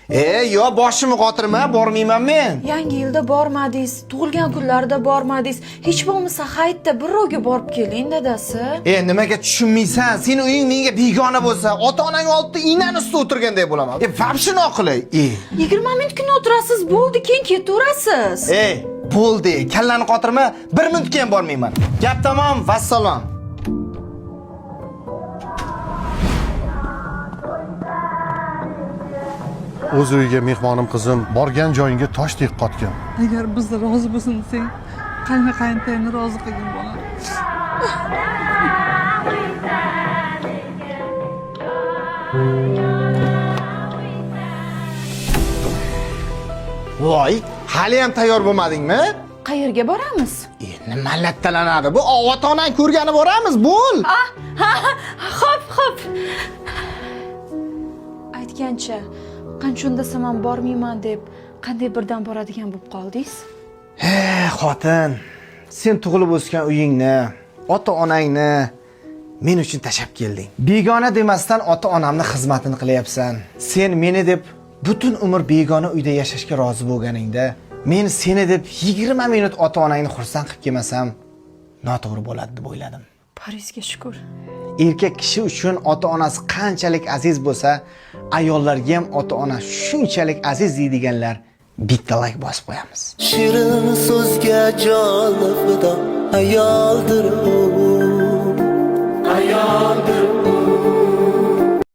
Yo boshimni qotirma, bormayman men. Yangi yilda bormadingiz, tug'ilgan kunlarda bormadingiz. Hech bo'lmasa hayitda birrovga borib keling dadasi. Nimaga tushunmaysan? Sening uying menga begona bo'lsa, ota-onang oldida inan ustida o'tirganday bo'laman. Vobshe noqulay. 20 minutgina o'tirasiz, bo'ldi, keyin ketaverasiz. Bo'ldi. Kallani qotirma, 1 minut keyin bormayman. Gap tamom, vassalom. O'z uyiga mehmonim qizim borgan joyingga toshdek qotgan. Agar biz rozi bo'lsin desang, qaynotangni rozi qilgin bolam. Voy, hali ham tayyor bo'lmadingmi? Qayerga boramiz? Nima lattalanadi? Bu ota-onang ko'rgani boramiz, bo'l. Xo'p. Aytgancha, qanchondasam ham bormayman deb qanday birdan boradigan bo'lib qoldingiz? Xotin, sen tug'ilib o'sgan uyingni, ota-onangni men uchun tashab kelding. Begona demasdan ota-onamni xizmatini qilyapsan. Sen meni deb butun umr begona uyda yashashga rozi bo'lganingda, men seni deb 20 minut ota-onangni xursand qilib kelmasam, noto'g'ri bo'ladi deb o'yladim. Parizga shukr. Erkak kishi uchun ota-onasi qanchalik aziz bo'lsa, ayollarga ham ota-ona shunchalik aziz deydiganlar bitta like bosib qo'yamiz. Shirin so'zga joni fido ayoldir u.